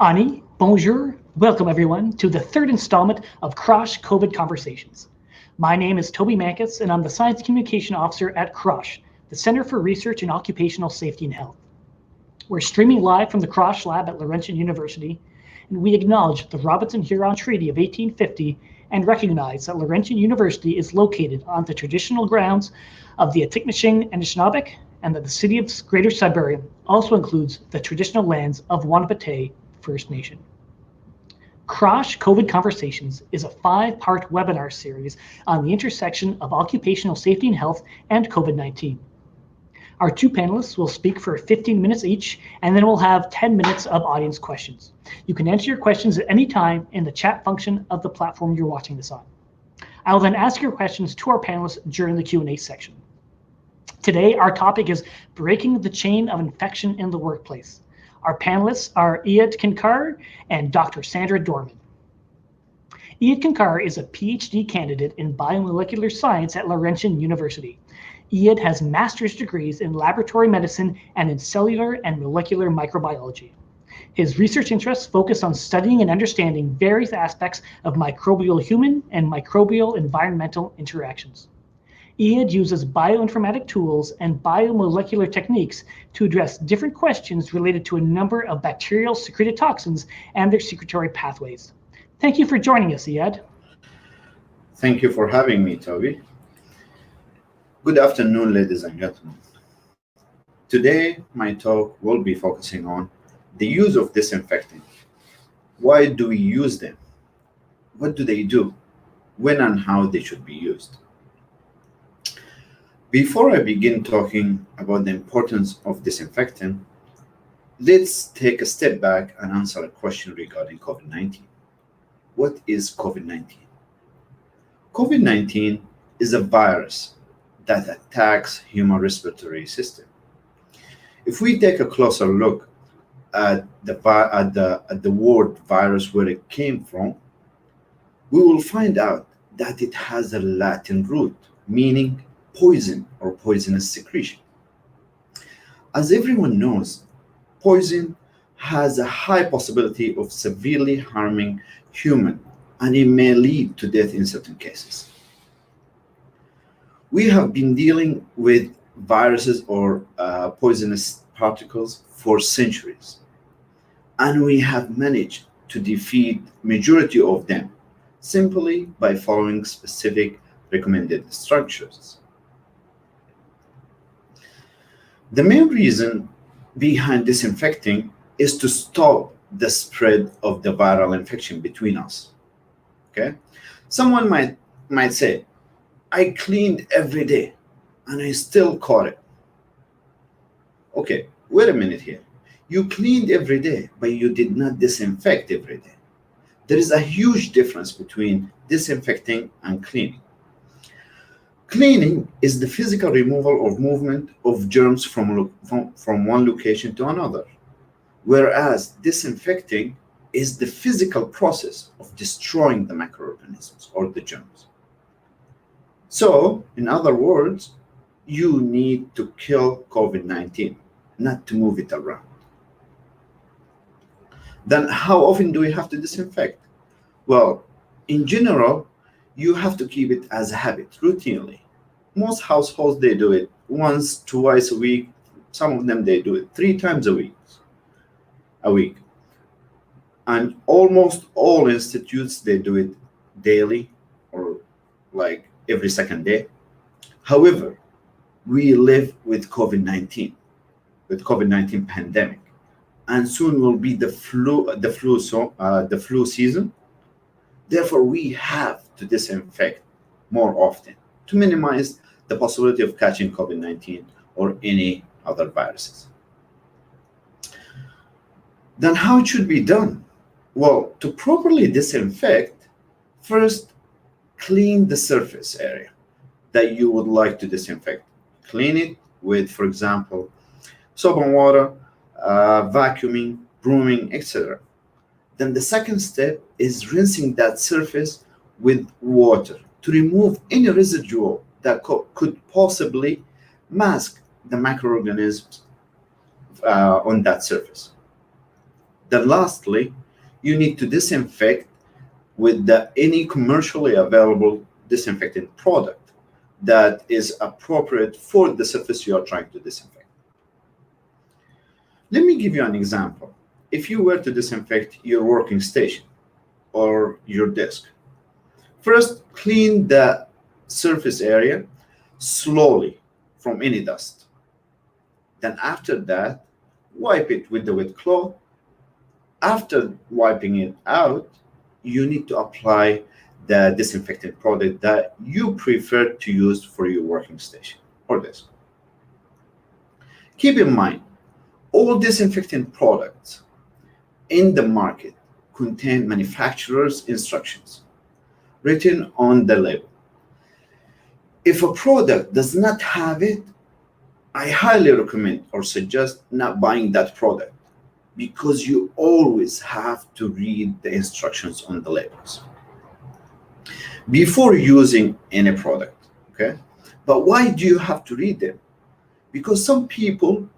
Ani, bonjour, welcome everyone to the third installment of CROSH COVID Conversations. My name is Toby Mankus and I'm the Science Communication Officer at CROSH, the Center for Research in Occupational Safety and Health. We're streaming live from the CROSH lab at Laurentian University, and we acknowledge the Robinson-Huron Treaty of 1850 and recognize that Laurentian University is located on the traditional grounds of the Atikamekw and Anishinaabe, and that the city of Greater Sudbury also includes the traditional lands of Wanapitei First Nation. CROSH COVID Conversations is a 5-part webinar series on the intersection of occupational safety and health and COVID-19. Our two panelists will speak for 15 minutes each, and then we'll have 10 minutes of audience questions. You can enter your questions at any time in the chat function of the platform you're watching this on. I will then ask your questions to our panelists during the Q&A section. Today, our topic is breaking the chain of infection in the workplace. Our panelists are Eyad Kinkar and Dr. Sandra Dorman. Eyad Kinkar is a PhD candidate in biomolecular science at Laurentian University. Eyad has master's degrees in laboratory medicine and in cellular and molecular microbiology. His research interests focus on studying and understanding various aspects of microbial human and microbial environmental interactions. Eyad uses bioinformatic tools and biomolecular techniques to address different questions related to a number of bacterial secreted toxins and their secretory pathways. Thank you for joining us, Eyad. Thank you for having me, Toby. Good afternoon, ladies and gentlemen. Today, my talk will be focusing on the use of disinfecting. Why do we use them? What do they do? When and how they should be used? Before I begin talking about the importance of disinfecting, let's take a step back and answer a question regarding COVID-19. What is COVID-19? COVID-19 is a virus that attacks human respiratory system. If we take a closer look at the word virus, where it came from, we will find out that it has a Latin root meaning poison or poisonous secretion. As everyone knows, poison has a high possibility of severely harming human, and it may lead to death in certain cases. We have been dealing with viruses or poisonous particles for centuries, and we have managed to defeat majority of them simply by following specific recommended instructions. The main reason behind disinfecting is to stop the spread of the viral infection between us. Okay? Someone might say, I cleaned every day and I still caught it. Okay, wait a minute here. You cleaned every day, but you did not disinfect every day. There is a huge difference between disinfecting and cleaning. Cleaning is the physical removal or movement of germs from one location to another, whereas disinfecting is the physical process of destroying the microorganisms or the germs. So, in other words, you need to kill COVID-19, not to move it around. Then how often do we have to disinfect? Well, in general, you have to keep it as a habit, routinely. Most households, they do it once, twice a week. Some of them, they do it 3 times a week. And almost all institutes, they do it daily or like every second day. However, we live with COVID-19 pandemic, and soon will be the flu season. Therefore, we have to disinfect more often to minimize the possibility of catching COVID-19 or any other viruses. Then how it should be done? Well, to properly disinfect, first clean the surface area that you would like to disinfect. Clean it with, for example, soap and water, vacuuming, brooming, etc. Then the second step is rinsing that surface with water to remove any residual that could possibly mask the microorganisms on that surface. Then lastly, you need to disinfect with any commercially available disinfectant product that is appropriate for the surface you are trying to disinfect. Let me give you an example. If you were to disinfect your working station or your desk, first clean the surface area slowly from any dust. Then after that, wipe it with the wet cloth. After wiping it out, you need to apply the disinfectant product that you prefer to use for your working station or desk. Keep in mind, all disinfectant products in the market contain manufacturer's instructions written on the label. If a product does not have it, I highly recommend or suggest not buying that product, because you always have to read the instructions on the labels before using any product, okay? But why do you have to read them? Because some people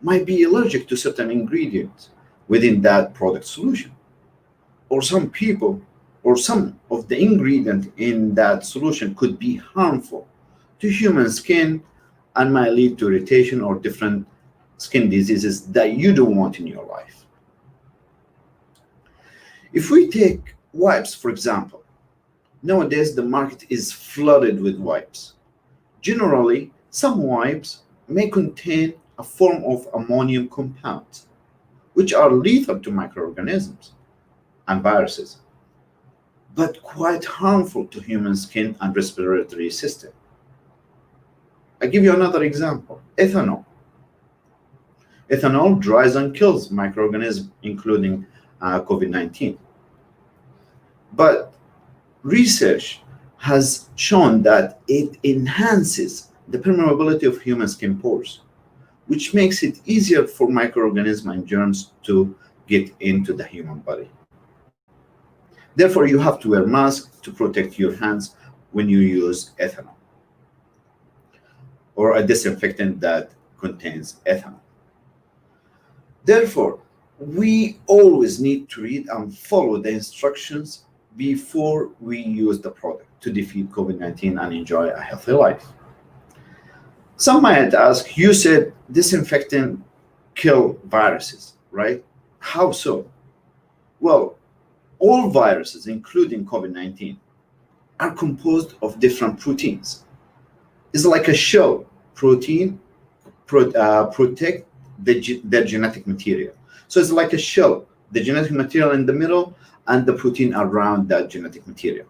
might be allergic to certain ingredients within that product solution, or some people or some of the ingredient in that solution could be harmful to human skin and might lead to irritation or different skin diseases that you don't want in your life. If we take wipes, for example, nowadays the market is flooded with wipes. Generally, some wipes may contain a form of ammonium compounds, which are lethal to microorganisms and viruses, but quite harmful to human skin and respiratory system. I give you another example, ethanol. Ethanol dries and kills microorganisms, including COVID-19. But research has shown that it enhances the permeability of human skin pores, which makes it easier for microorganisms and germs to get into the human body. Therefore, you have to wear masks to protect your hands when you use ethanol or a disinfectant that contains ethanol. Therefore, we always need to read and follow the instructions before we use the product to defeat COVID-19 and enjoy a healthy life. Some might ask, you said disinfectant kill viruses, right? How so? Well, all viruses, including COVID-19, are composed of different proteins. It's like a shell. Protein protect the genetic material. So it's like a shell, the genetic material in the middle and the protein around that genetic material.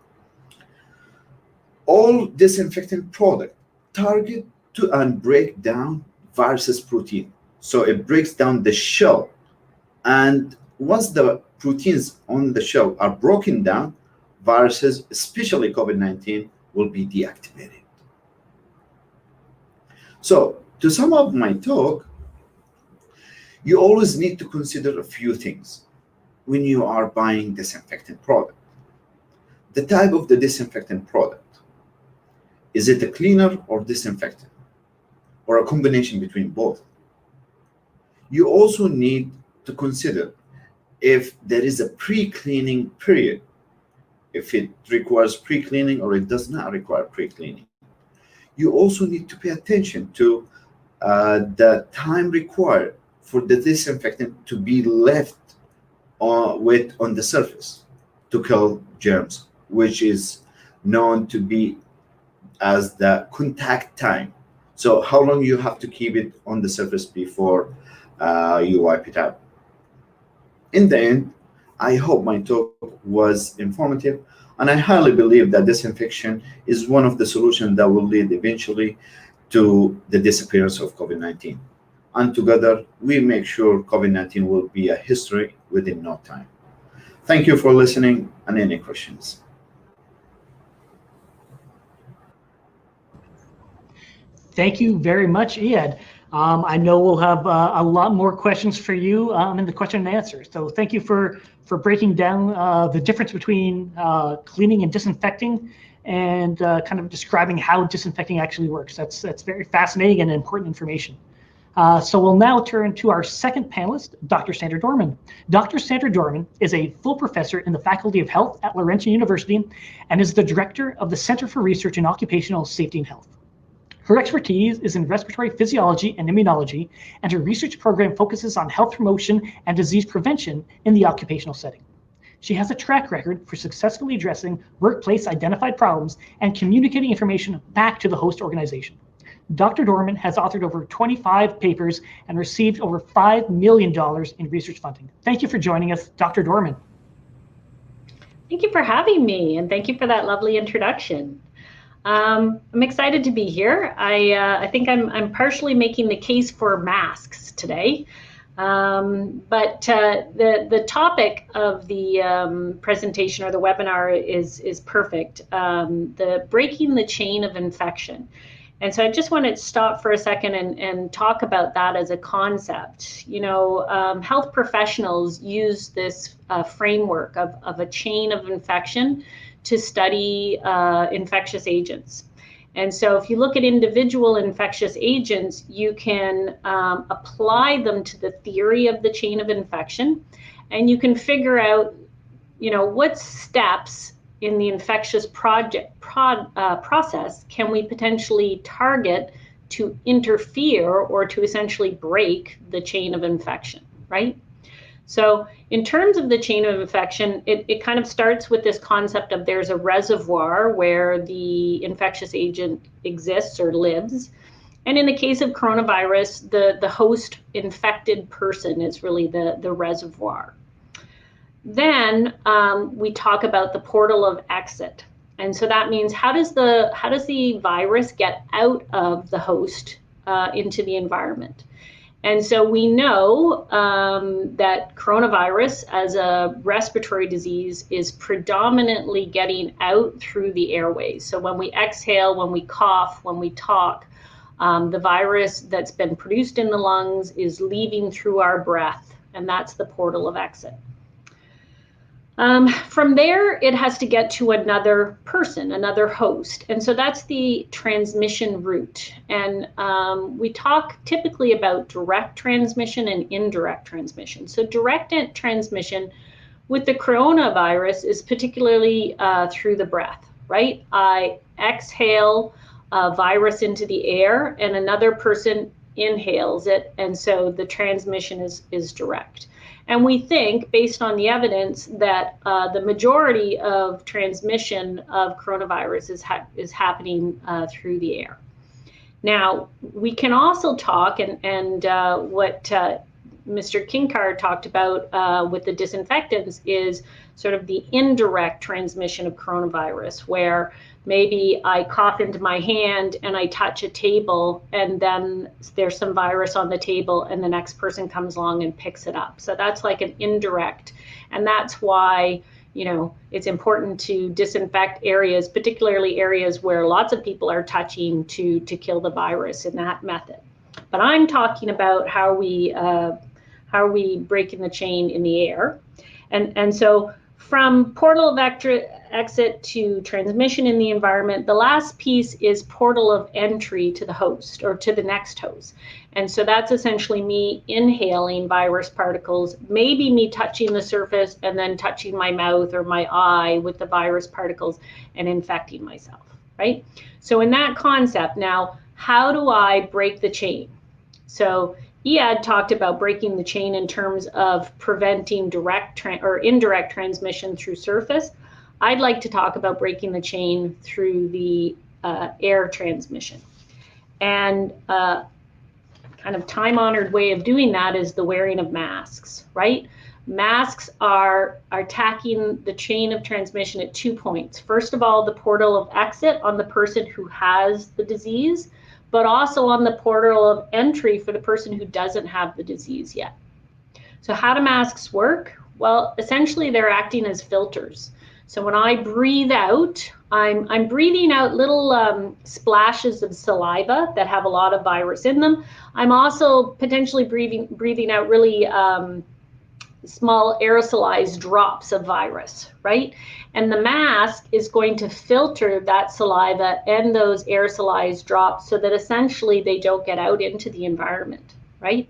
All disinfectant products target to and break down viruses protein. So it breaks down the shell, and once the proteins on the shell are broken down, viruses, especially COVID-19, will be deactivated. So to sum up my talk, you always need to consider a few things when you are buying disinfectant product. The type of the disinfectant product. Is it a cleaner or disinfectant, or a combination between both? You also need to consider if there is a pre-cleaning period, if it requires pre-cleaning or it does not require pre-cleaning. You also need to pay attention to the time required for the disinfectant to be left on the surface to kill germs, which is known to be as the contact time. So how long you have to keep it on the surface before you wipe it out. In the end, I hope my talk was informative, and I highly believe that disinfection is one of the solutions that will lead eventually to the disappearance of COVID-19. And together, we make sure COVID-19 will be a history within no time. Thank you for listening, and any questions? Thank you very much, Eyad. I know we'll have a lot more questions for you in the question and answer. So thank you for breaking down the difference between cleaning and disinfecting, and kind of describing how disinfecting actually works. That's very fascinating and important information. So we'll now turn to our second panelist, Dr. Sandra Dorman. Dr. Sandra Dorman is a full professor in the Faculty of Health at Laurentian University and is the director of the Center for Research in Occupational Safety and Health. Her expertise is in respiratory physiology and immunology, and her research program focuses on health promotion and disease prevention in the occupational setting. She has a track record for successfully addressing workplace identified problems and communicating information back to the host organization. Dr. Dorman has authored over 25 papers and received over $5 million in research funding. Thank you for joining us, Dr. Dorman. Thank you for having me, and thank you for that lovely introduction. I'm excited to be here. I think I'm partially making the case for masks today, but the topic of the presentation or the webinar is perfect. The breaking the chain of infection. And so I just want to stop for a second and talk about that as a concept. You know, health professionals use this framework of a chain of infection to study infectious agents. And so if you look at individual infectious agents, you can apply them to the theory of the chain of infection, and you can figure out, you know, what steps in the infectious process can we potentially target to interfere or to essentially break the chain of infection, right? So in terms of the chain of infection, it kind of starts with this concept of there's a reservoir where the infectious agent exists or lives. And in the case of coronavirus, the host infected person is really the reservoir. Then we talk about the portal of exit. And so that means how does the virus get out of the host into the environment? And so we know that coronavirus as a respiratory disease is predominantly getting out through the airways. So when we exhale, when we cough, when we talk, the virus that's been produced in the lungs is leaving through our breath, and that's the portal of exit. From there, it has to get to another person, another host. And so that's the transmission route. And we talk typically about direct transmission and indirect transmission. So direct transmission with the coronavirus is particularly through the breath, right? I exhale a virus into the air and another person inhales it. And so the transmission is direct. And we think, based on the evidence, that the majority of transmission of coronavirus is happening through the air. Now, we can also talk, and what Mr. Kinkar talked about with the disinfectants is sort of the indirect transmission of coronavirus, where maybe I cough into my hand and I touch a table, and then there's some virus on the table and the next person comes along and picks it up. So that's like an indirect. And that's why, you know, it's important to disinfect areas, particularly areas where lots of people are touching to kill the virus in that method. But I'm talking about how are we breaking the chain in the air. And so from portal of exit to transmission in the environment, the last piece is portal of entry to the host or to the next host. And so that's essentially me inhaling virus particles, maybe me touching the surface and then touching my mouth or my eye with the virus particles and infecting myself, right? So in that concept, now, how do I break the chain? So Eyad talked about breaking the chain in terms of preventing direct or indirect transmission through surface. I'd like to talk about breaking the chain through the air transmission. And kind of time-honored way of doing that is the wearing of masks, right? Masks are attacking the chain of transmission at 2 points. First of all, the portal of exit on the person who has the disease, but also on the portal of entry for the person who doesn't have the disease yet. So how do masks work? Well, essentially they're acting as filters. So when I breathe out, I'm breathing out little splashes of saliva that have a lot of virus in them. I'm also potentially breathing out really small aerosolized drops of virus, right? And the mask is going to filter that saliva and those aerosolized drops so that essentially they don't get out into the environment, right?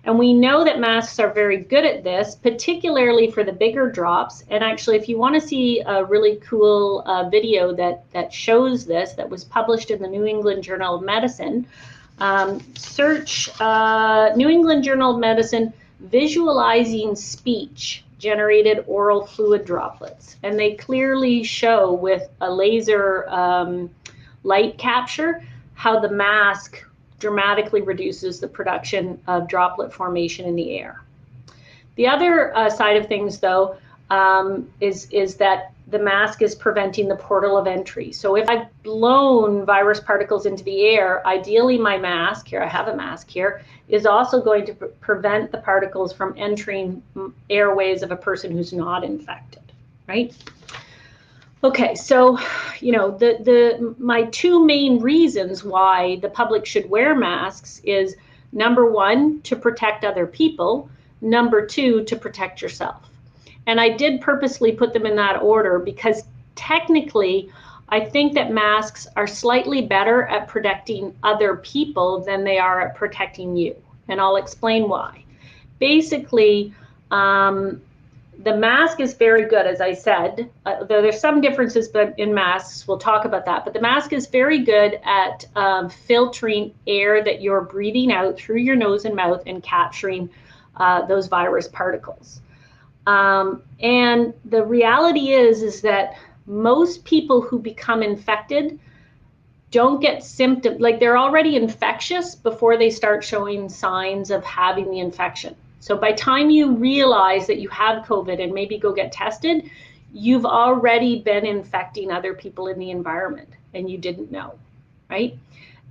And we know that masks are very good at this, particularly for the bigger drops. And actually, if you want to see a really cool video that shows this, that was published in the New England Journal of Medicine, search New England Journal of Medicine visualizing speech generated oral fluid droplets. And they clearly show with a laser light capture how the mask dramatically reduces the production of droplet formation in the air. The other side of things, though, is that the mask is preventing the portal of entry. So if I've blown virus particles into the air, ideally my mask, here I have a mask here, is also going to prevent the particles from entering airways of a person who's not infected, right? Okay, so, you know, my two main reasons why the public should wear masks is, number one, to protect other people, number two, to protect yourself. And I did purposely put them in that order because technically, I think that masks are slightly better at protecting other people than they are at protecting you. And I'll explain why. Basically, the mask is very good, as I said, though there's some differences in masks, we'll talk about that, but the mask is very good at filtering air that you're breathing out through your nose and mouth and capturing those virus particles. And the reality is that most people who become infected don't get symptoms, like they're already infectious before they start showing signs of having the infection. So by the time you realize that you have COVID and maybe go get tested, you've already been infecting other people in the environment and you didn't know, right?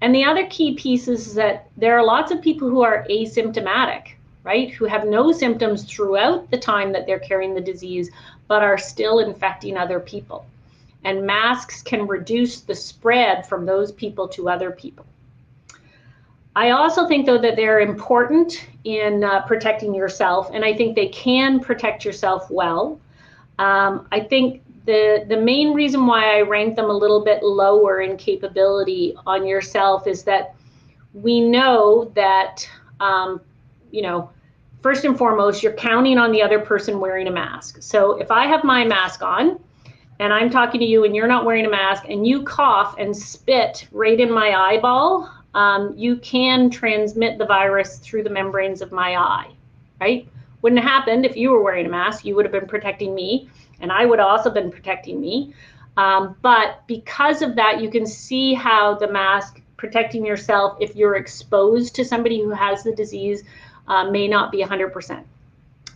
And the other key piece is that there are lots of people who are asymptomatic, right? Who have no symptoms throughout the time that they're carrying the disease, but are still infecting other people. And masks can reduce the spread from those people to other people. I also think, though, that they're important in protecting yourself, and I think they can protect yourself well. I think the main reason why I rank them a little bit lower in capability on yourself is that we know that, you know, first and foremost, you're counting on the other person wearing a mask. So if I have my mask on and I'm talking to you and you're not wearing a mask and you cough and spit right in my eyeball, you can transmit the virus through the membranes of my eye, right? Wouldn't have happened if you were wearing a mask. You would have been protecting me, and I would have also been protecting me. But because of that, you can see how the mask protecting yourself, if you're exposed to somebody who has the disease, may not be 100%.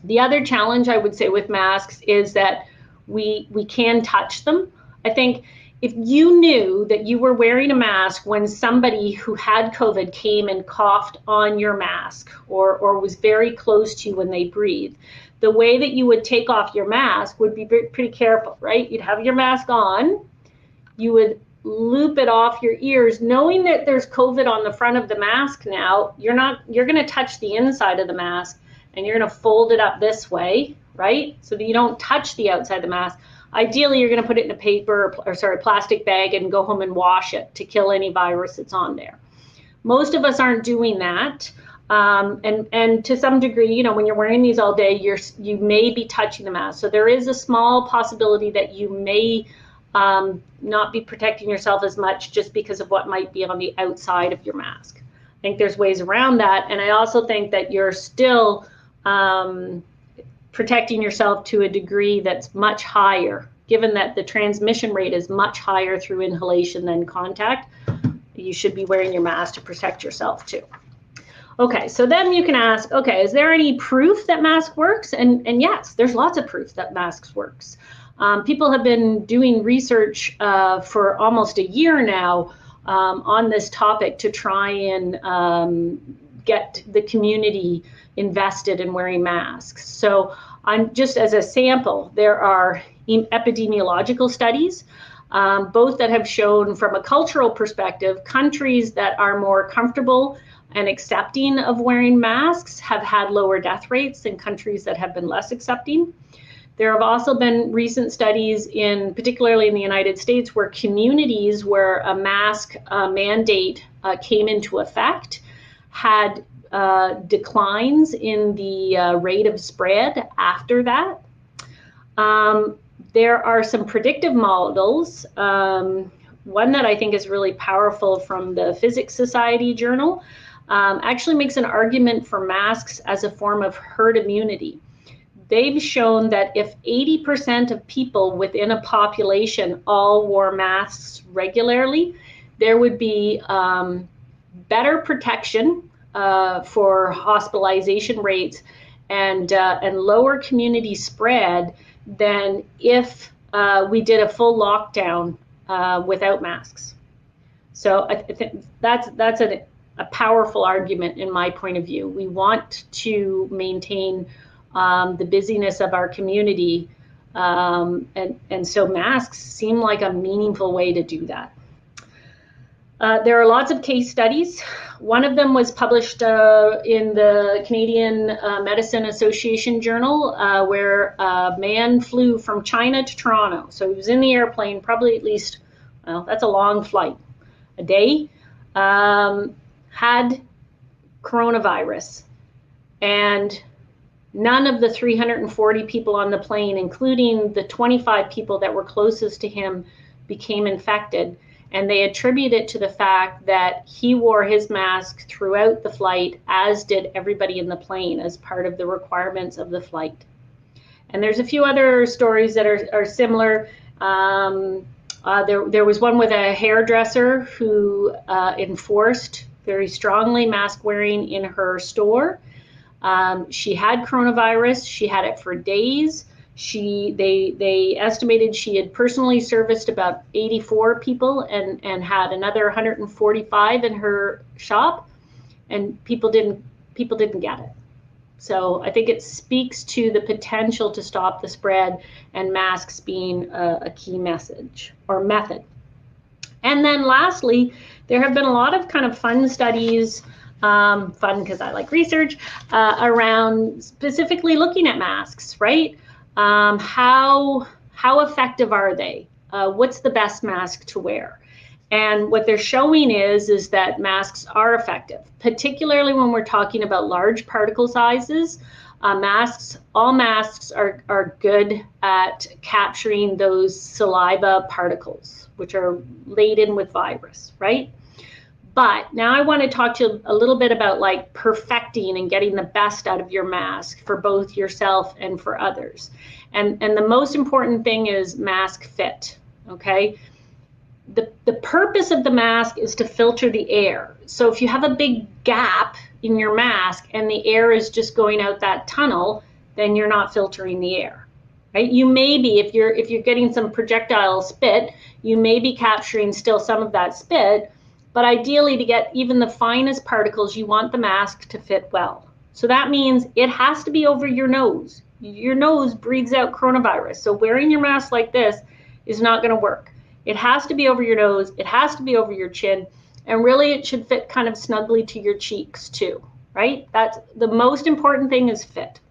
The other challenge I would say with masks is that we can touch them. I think if you knew that you were wearing a mask when somebody who had COVID came and coughed on your mask or was very close to you when they breathed, the way that you would take off your mask would be pretty careful, right? You'd have your mask on, you would loop it off your ears, knowing that there's COVID on the front of the mask now. You're going to touch the inside of the mask and you're going to fold it up this way, right? So that you don't touch the outside of the mask. Ideally, you're going to put it in a plastic bag and go home and wash it to kill any virus that's on there. Most of us aren't doing that. And to some degree, you know, when you're wearing these all day, you may be touching the mask. So there is a small possibility that you may not be protecting yourself as much just because of what might be on the outside of your mask. I think there's ways around that. And I also think that you're still protecting yourself to a degree that's much higher, given that the transmission rate is much higher through inhalation than contact. You should be wearing your mask to protect yourself too. Okay, so then you can ask, okay, is there any proof that mask works? And yes, there's lots of proof that masks works. People have been doing research for almost a year now on this topic to try and get the community invested in wearing masks. So just as a sample, there are epidemiological studies, both that have shown from a cultural perspective, countries that are more comfortable and accepting of wearing masks have had lower death rates than countries that have been less accepting. There have also been recent studies particularly in the United States, where communities where a mask mandate came into effect had declines in the rate of spread after that. There are some predictive models. One that I think is really powerful from the Physics Society journal actually makes an argument for masks as a form of herd immunity. They've shown that if 80% of people within a population all wore masks regularly, there would be better protection for hospitalization rates and lower community spread than if we did a full lockdown without masks. So I think that's a powerful argument in my point of view. We want to maintain the busyness of our community, and so masks seem like a meaningful way to do that. There are lots of case studies. One of them was published in the Canadian Medicine Association journal, where a man flew from China to Toronto. So he was in the airplane, probably at least, well, that's a long flight, a day, had coronavirus, and none of the 340 people on the plane, including the 25 people that were closest to him, became infected. And they attribute it to the fact that he wore his mask throughout the flight, as did everybody in the plane, as part of the requirements of the flight. And there's a few other stories that are similar. There was one with a hairdresser who enforced very strongly mask wearing in her store. She had coronavirus. She had it for days. They estimated she had personally serviced about 84 people and had another 145 in her shop, and people didn't get it. So I think it speaks to the potential to stop the spread, and masks being a key message or method. And then lastly, there have been a lot of kind of fun studies, fun because I like research, around specifically looking at masks, right? How effective are they? What's the best mask to wear? And what they're showing is that masks are effective, particularly when we're talking about large particle sizes. All masks are good at capturing those saliva particles, which are laden with virus, right? But now I want to talk to you a little bit about like perfecting and getting the best out of your mask for both yourself and for others. And the most important thing is mask fit, okay? The purpose of the mask is to filter the air. So if you have a big gap in your mask and the air is just going out that tunnel, then you're not filtering the air, right? You may be, if you're getting some projectile spit, you may be capturing still some of that spit, but ideally to get even the finest particles, you want the mask to fit well. So that means it has to be over your nose. Your nose breathes out coronavirus. So wearing your mask like this is not going to work. It has to be over your nose. It has to be over your chin. And really it should fit kind of snugly to your cheeks too, right? That's the most important thing, is fit.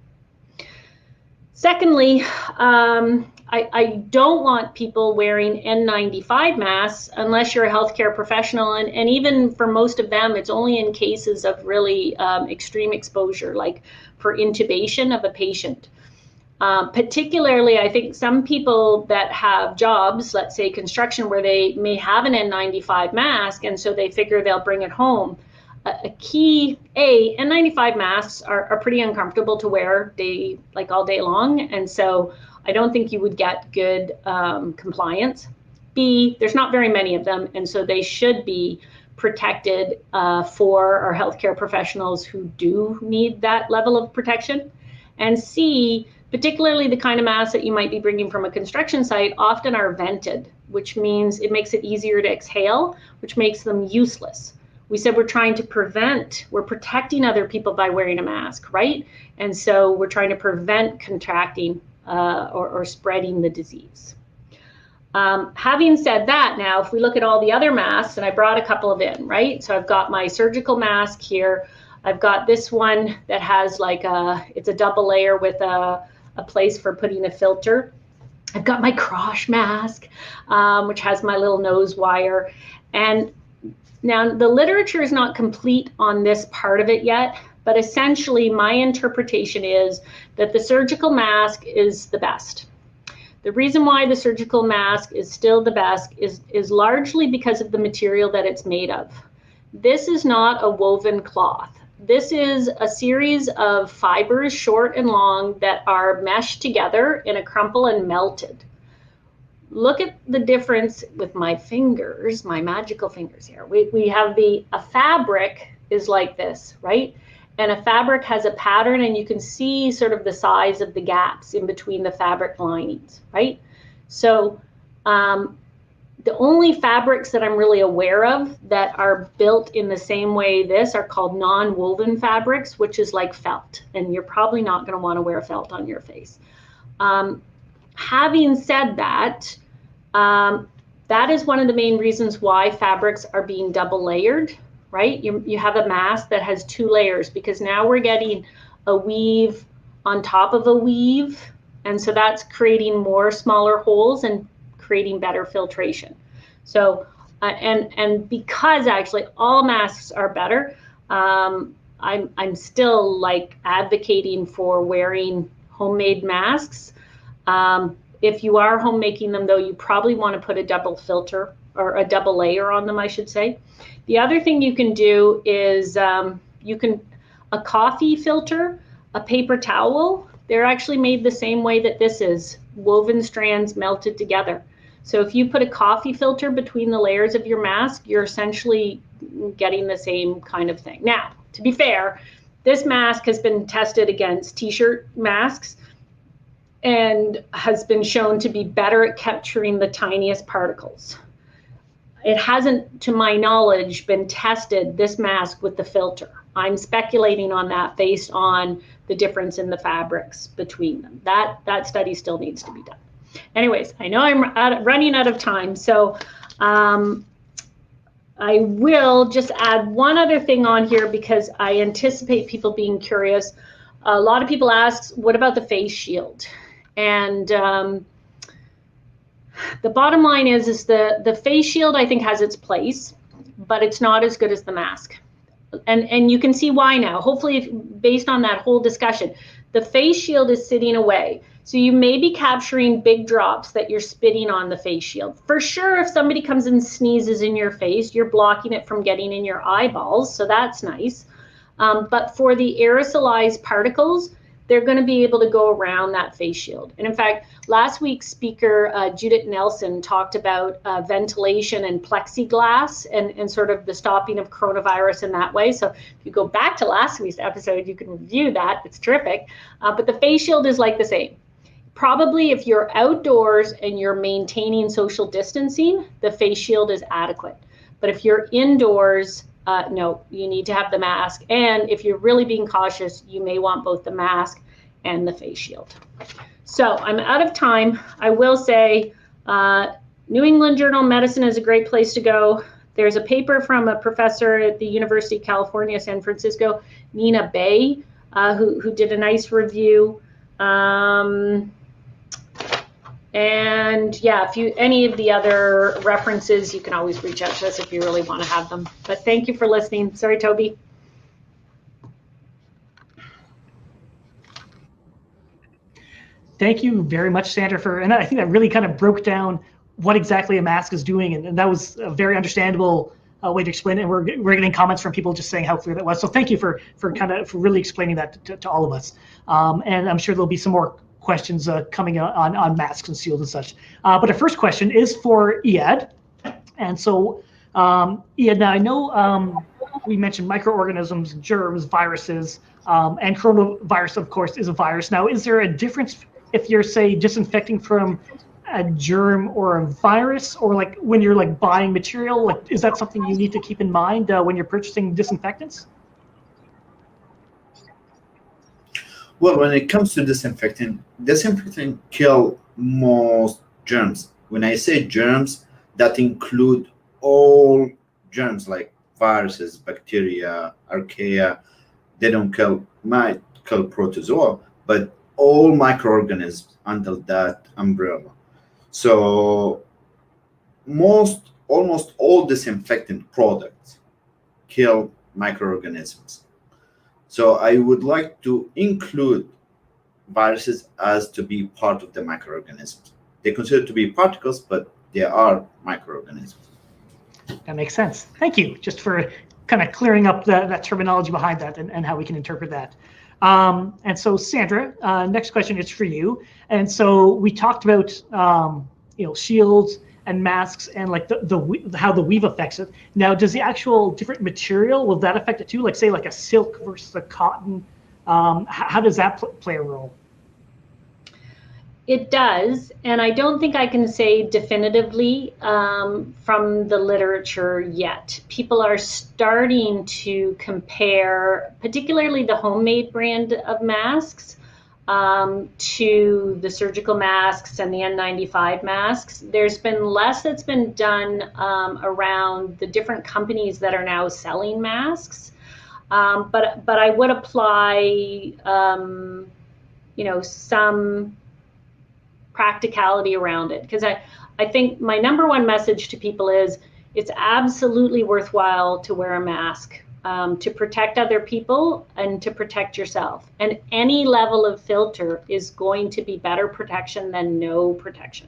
Secondly, I don't want people wearing N95 masks unless you're a healthcare professional. And even for most of them, it's only in cases of really extreme exposure, like for intubation of a patient. Particularly, I think some people that have jobs, let's say construction, where they may have an N95 mask, and so they figure they'll bring it home. N95 masks are pretty uncomfortable to wear all day long, and so I don't think you would get good compliance. B, there's not very many of them, and so they should be protected for our healthcare professionals who do need that level of protection. And C, particularly the kind of masks that you might be bringing from a construction site, often are vented, which means it makes it easier to exhale, which makes them useless. We said we're protecting other people by wearing a mask, right? And so we're trying to prevent contracting or spreading the disease. Having said that, now, if we look at all the other masks, and I brought a couple of in, right? So I've got my surgical mask here. I've got this one that has it's a double layer with a place for putting a filter. I've got my CROSH mask, which has my little nose wire. And Now, the literature is not complete on this part of it yet, but essentially my interpretation is that the surgical mask is the best. The reason why the surgical mask is still the best is largely because of the material that it's made of. This is not a woven cloth. This is a series of fibers, short and long, that are meshed together in a crumple and melted. Look at the difference with my fingers, my magical fingers here. We have a fabric is like this, right? And a fabric has a pattern, and you can see sort of the size of the gaps in between the fabric linings, right? So the only fabrics that I'm really aware of that are built in the same way this are called non-woven fabrics, which is like felt. And you're probably not going to want to wear felt on your face. Having said that, that is one of the main reasons why fabrics are being double layered, right? You have a mask that has 2 layers, because now we're getting a weave on top of a weave. And so that's creating more smaller holes and creating better filtration. So, and because actually all masks are better, I'm still like advocating for wearing homemade masks. If you are homemaking them, though, you probably want to put a double filter or a double layer on them, I should say. The other thing you can do is a coffee filter, a paper towel. They're actually made the same way that this is, woven strands melted together. So if you put a coffee filter between the layers of your mask, you're essentially getting the same kind of thing. Now, to be fair, this mask has been tested against t-shirt masks and has been shown to be better at capturing the tiniest particles. It hasn't, to my knowledge, been tested, this mask, with the filter. I'm speculating on that based on the difference in the fabrics between them. That study still needs to be done. Anyways, I know I'm running out of time, so I will just add one other thing on here because I anticipate people being curious. A lot of people ask, what about the face shield? And the bottom line is the face shield, I think, has its place, but it's not as good as the mask. And you can see why now. Hopefully, based on that whole discussion, the face shield is sitting away. So you may be capturing big drops that you're spitting on the face shield. For sure, if somebody comes and sneezes in your face, you're blocking it from getting in your eyeballs, so that's nice. But for the aerosolized particles, they're going to be able to go around that face shield. And in fact, last week's speaker, Judith Nelson, talked about ventilation and plexiglass and sort of the stopping of coronavirus in that way. So if you go back to last week's episode, you can review that. It's terrific. But the face shield is like the same. Probably if you're outdoors and you're maintaining social distancing, the face shield is adequate. But if you're indoors, no, you need to have the mask. And if you're really being cautious, you may want both the mask and the face shield. So I'm out of time. I will say New England Journal of Medicine is a great place to go. There's a paper from a professor at the University of California, San Francisco, Nina Bay, who did a nice review. And yeah, if any of the other references, you can always reach out to us if you really want to have them. But thank you for listening. Sorry, Toby. Thank you very much, Sandra, and I think that really kind of broke down what exactly a mask is doing, and that was a very understandable way to explain it. And we're getting comments from people just saying how clear that was. So thank you for really explaining that to all of us. And I'm sure there'll be some more questions coming on masks and shields and such. But our first question is for Eyad. And so, Eyad, now I know we mentioned microorganisms, germs, viruses, and coronavirus, of course, is a virus. Now, is there a difference if you're, say, disinfecting from a germ or a virus, or like when you're like buying material, like is that something you need to keep in mind when you're purchasing disinfectants? Well, when it comes to disinfecting kill most germs. When I say germs, that include all germs like viruses, bacteria, archaea. They might kill protozoa, but all microorganisms under that umbrella. So most almost all disinfectant products kill microorganisms. So I would like to include viruses as to be part of the microorganisms. They're considered to be particles, but they are microorganisms. That makes sense. Thank you, just for kind of clearing up that terminology behind that and how we can interpret that. And so, Sandra, next question is for you. And so we talked about shields and masks and like how the weave affects it. Now, does the actual different material, will that affect it too? Like say like a silk versus a cotton. How does that play a role? It does, and I don't think I can say definitively from the literature yet. People are starting to compare, particularly the homemade brand of masks, to the surgical masks and the N95 masks. There's been less that's been done around the different companies that are now selling masks, but I would apply, some practicality around it, because I think my number one message to people is it's absolutely worthwhile to wear a mask to protect other people and to protect yourself. And any level of filter is going to be better protection than no protection.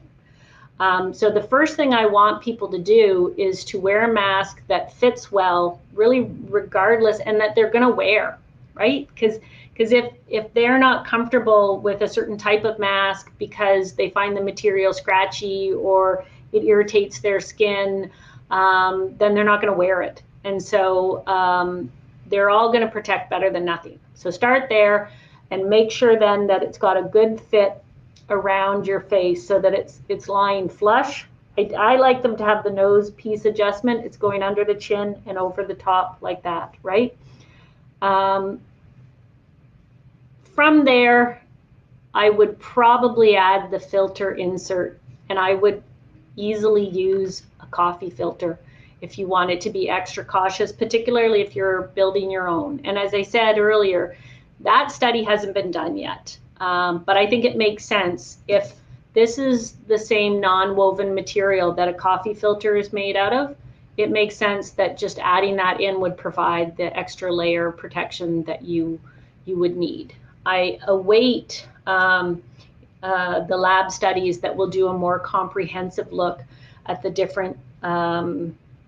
So the first thing I want people to do is to wear a mask that fits well, really regardless, and that they're going to wear, right? Because if they're not comfortable with a certain type of mask because they find the material scratchy or it irritates their skin, then they're not going to wear it. And so they're all going to protect better than nothing. So start there and make sure then that it's got a good fit around your face so that it's lying flush. I like them to have the nose piece adjustment. It's going under the chin and over the top like that, right? From there, I would probably add the filter insert, and I would easily use a coffee filter if you wanted to be extra cautious, particularly if you're building your own. And as I said earlier, that study hasn't been done yet, but I think it makes sense. If this is the same non-woven material that a coffee filter is made out of, it makes sense that just adding that in would provide the extra layer of protection that you would need. I await the lab studies that will do a more comprehensive look at the different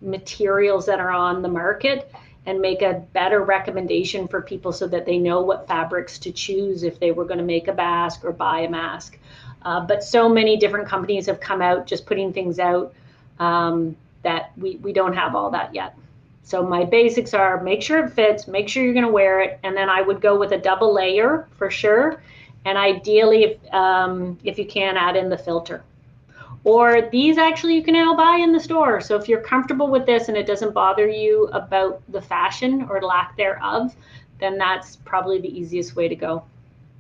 materials that are on the market and make a better recommendation for people so that they know what fabrics to choose if they were going to make a mask or buy a mask. But so many different companies have come out just putting things out that we don't have all that yet. So my basics are make sure it fits, make sure you're going to wear it, and then I would go with a double layer for sure. And ideally, if you can, add in the filter. Or these actually you can now buy in the store. So if you're comfortable with this and it doesn't bother you about the fashion or lack thereof, then that's probably the easiest way to go.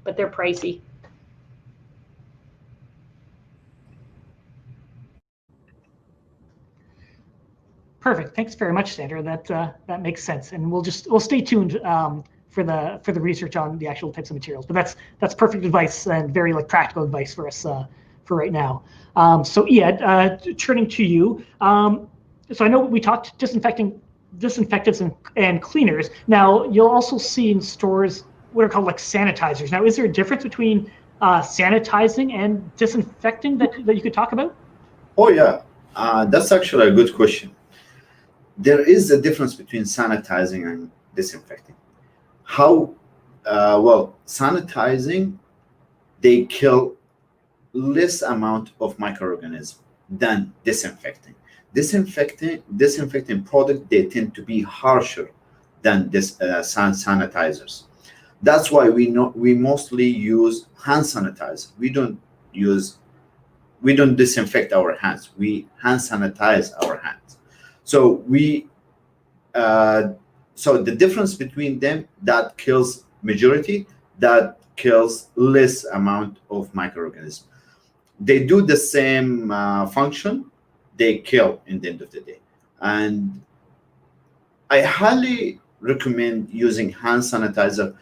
But they're pricey. Perfect. Thanks very much, Sandra. That makes sense, and we'll stay tuned for the research on the actual types of materials. But that's perfect advice and very practical advice for us for right now. So Eyad, turning to you. So I know we talked disinfectants and cleaners. Now you'll also see in stores what are called sanitizers. Now, is there a difference between sanitizing and disinfecting that you could talk about? Oh yeah, that's actually a good question. There is a difference between sanitizing and disinfecting. How? Well, sanitizing, they kill less amount of microorganisms than disinfecting. Disinfecting products, they tend to be harsher than sanitizers. That's why we mostly use hand sanitizer. We don't disinfect our hands. We hand sanitize our hands. So so the difference between them, that kills majority, that kills less amount of microorganisms. They do the same function, they kill in the end of the day. And I highly recommend using hand sanitizer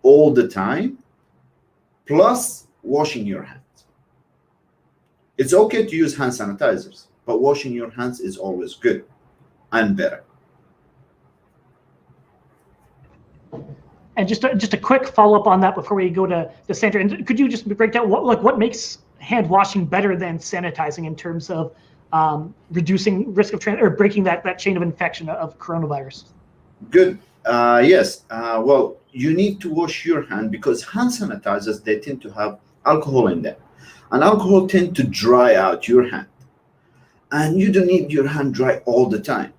all the time, plus washing your hands. It's okay to use hand sanitizers, but washing your hands is always good and better. And just a quick follow-up on that before we go to Sandra. And could you just break down what makes hand washing better than sanitizing in terms of reducing risk of or breaking that chain of infection of coronavirus? Good. Yes. Well, you need to wash your hand because hand sanitizers, they tend to have alcohol in them, and alcohol tend to dry out your hand, and you don't need your hand dry all the time.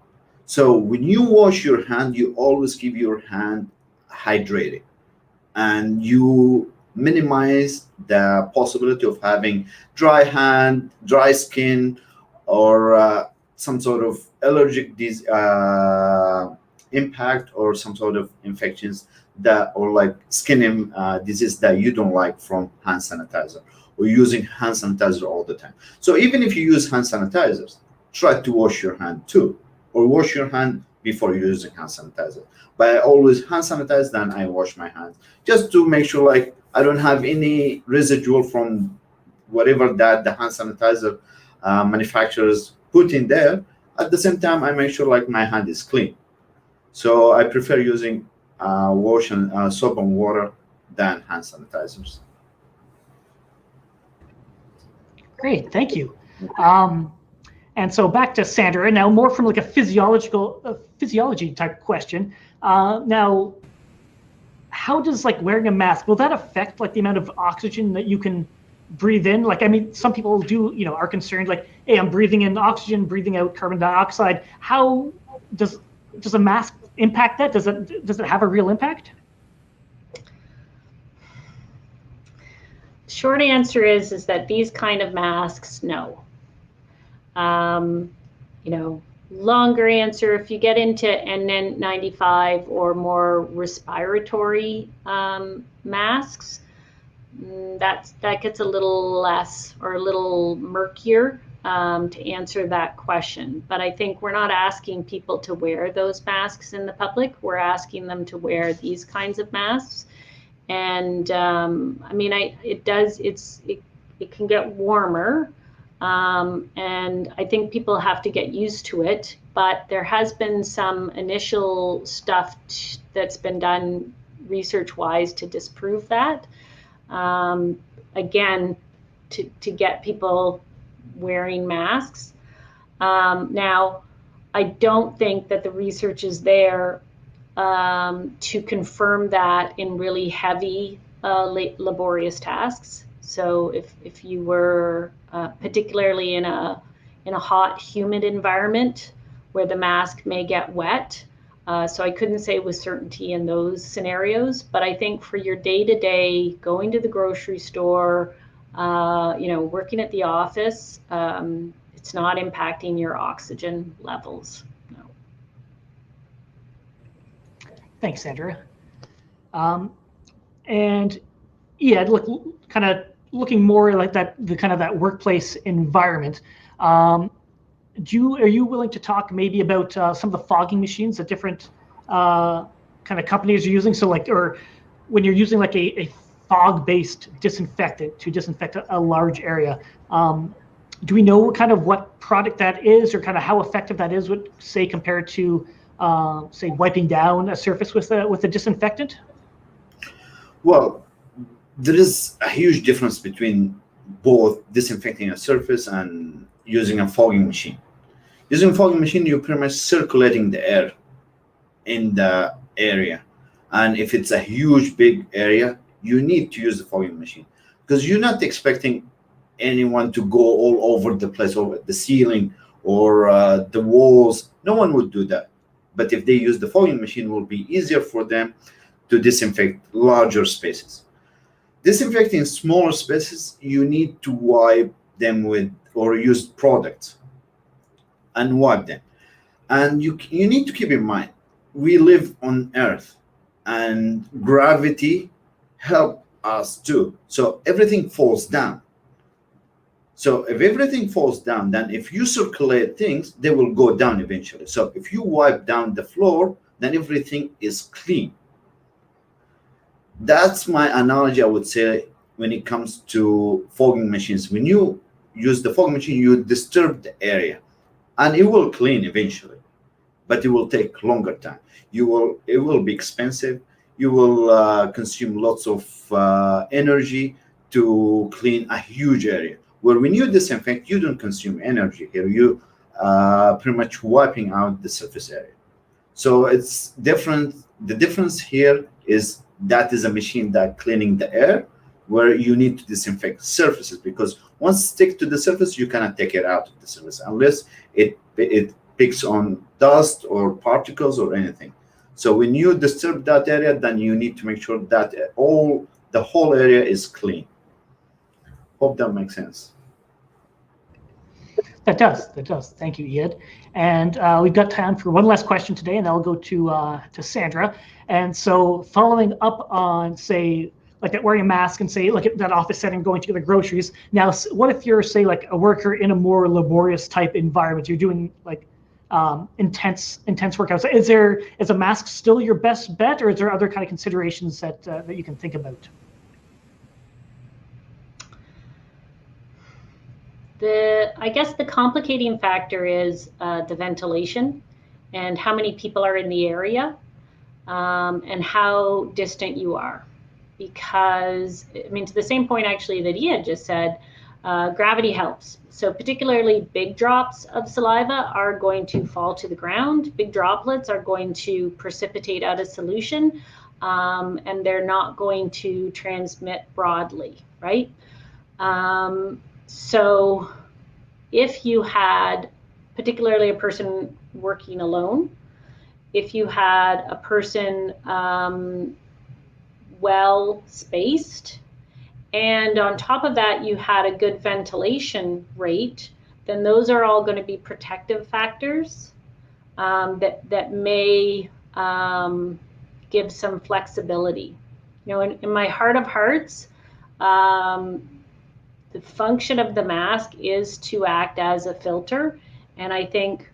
So when you wash your hand, you always keep your hand hydrated, and you minimize the possibility of having dry hand, dry skin, or some sort of allergic impact, or some sort of infections that, or like skin disease that you don't like from hand sanitizer, or using hand sanitizer all the time. So even if you use hand sanitizers, try to wash your hand too, or wash your hand before using hand sanitizer. But I always hand sanitize, then I wash my hands, just to make sure like I don't have any residual from whatever that the hand sanitizer manufacturers put in there. At the same time, I make sure like my hand is clean. So I prefer using wash and soap and water than hand sanitizers. Great, thank you. And so back to Sandra, now more from like a physiology type question. Now, how does like wearing a mask, will that affect like the amount of oxygen that you can breathe in? Like, I mean, some people do, are concerned like, hey, I'm breathing in oxygen, breathing out carbon dioxide. How does a mask impact that? Does it have a real impact? Short answer is that these kind of masks, no. Longer answer, if you get into N95 or more respiratory masks, that gets a little less or a little murkier to answer that question. But I think we're not asking people to wear those masks in the public. We're asking them to wear these kinds of masks. And it can get warmer. And I think people have to get used to it, but there has been some initial stuff that's been done research-wise to disprove that. Again, to get people wearing masks. Now, I don't think that the research is there to confirm that in really heavy, laborious tasks. So if you were particularly in a hot, humid environment where the mask may get wet, so I couldn't say with certainty in those scenarios. But I think for your day-to-day, going to the grocery store, working at the office, it's not impacting your oxygen levels. No. Thanks, Sandra. And Eyad, looking more like that workplace environment. Are you willing to talk maybe about some of the fogging machines that different kind of companies are using? So or when you're using like a fog-based disinfectant to disinfect a large area, do we know kind of what product that is, or kind of how effective that is, say compared to say wiping down a surface with a disinfectant? Well, there is a huge difference between both disinfecting a surface and using a fogging machine. Using a fogging machine, you're pretty much circulating the air in the area. And if it's a huge, big area, you need to use the fogging machine, because you're not expecting anyone to go all over the place, over the ceiling or the walls. No one would do that. But if they use the fogging machine, it will be easier for them to disinfect larger spaces. Disinfecting smaller spaces, you need to wipe them with, or use products and wipe them. And you need to keep in mind, we live on Earth, and gravity helps us too. So everything falls down. So if everything falls down, then if you circulate things, they will go down eventually. So if you wipe down the floor, then everything is clean. That's my analogy, I would say, when it comes to fogging machines. When you use the fog machine, you disturb the area, and it will clean eventually, but it will take longer time. It will be expensive. You will consume lots of energy to clean a huge area. Where when you disinfect, you don't consume energy here. You pretty much wiping out the surface area. So it's different. The difference here is that is a machine that cleaning the air, where you need to disinfect surfaces, because once it sticks to the surface, you cannot take it out of the surface unless it picks on dust or particles or anything. So when you disturb that area, then you need to make sure that the whole area is clean. Hope that makes sense. That does. Thank you, Eyad. And we've got time for one last question today, and that'll go to Sandra. And so following up on, say, like that wearing a mask, and say, look at that office setting, going to get the groceries. Now, what if you're, say, like a worker in a more laborious type environment? You're doing like intense workouts. Is a mask still your best bet, or is there other kind of considerations that you can think about? I guess the complicating factor is the ventilation and how many people are in the area, and how distant you are. Because, I mean, to the same point actually that Eyad just said, gravity helps. So particularly big drops of saliva are going to fall to the ground. Big droplets are going to precipitate out a solution, and they're not going to transmit broadly, right? So if you had, particularly a person working alone, if you had a person well spaced, and on top of that you had a good ventilation rate, then those are all going to be protective factors that may give some flexibility. You know, in my heart of hearts, the function of the mask is to act as a filter, and I think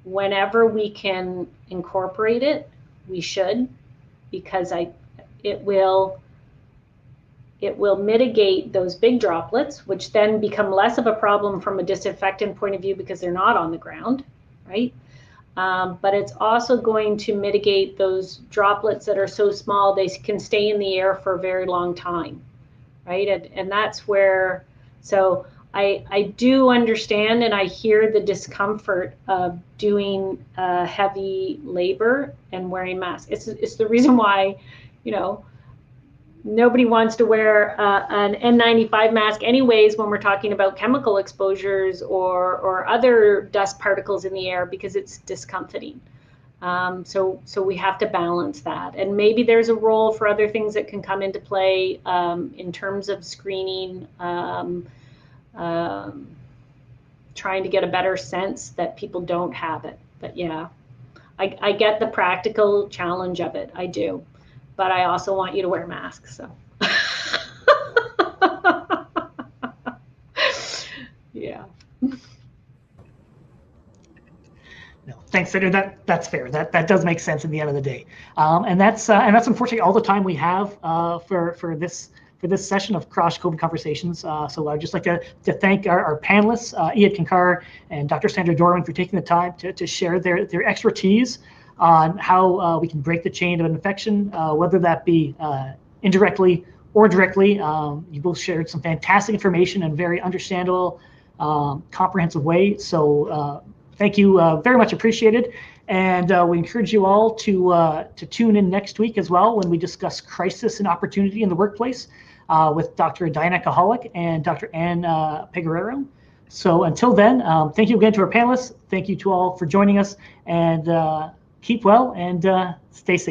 whenever we can incorporate it, we should, because it will mitigate those big droplets, which then become less of a problem from a disinfectant point of view because they're not on the ground, right? But it's also going to mitigate those droplets that are so small they can stay in the air for a very long time, right? And that's where, so I do understand and I hear the discomfort of doing heavy labor and wearing masks. It's the reason why, you know, nobody wants to wear an N95 mask anyways when we're talking about chemical exposures or other dust particles in the air, because it's discomforting. So we have to balance that. And maybe there's a role for other things that can come into play in terms of screening, trying to get a better sense that people don't have it. But yeah, I get the practical challenge of it, I do. But I also want you to wear masks, so. Yeah. No, thanks, Sandra. That's fair. That does make sense in the end of the day, and that's unfortunately all the time we have for this session of CROSH COVID Conversations. So I'd just like to thank our panelists, Eyad Kinkar and Dr. Sandra Dorman, for taking the time to share their expertise on how we can break the chain of infection, whether that be indirectly or directly. You both shared some fantastic information in a very understandable, comprehensive way. So thank you, very much appreciated. And we encourage you all to tune in next week as well when we discuss crisis and opportunity in the workplace with Dr. Diana Kahalik and Dr. Ann Peguero. So until then, thank you again to our panelists. Thank you to all for joining us, and keep well and stay safe.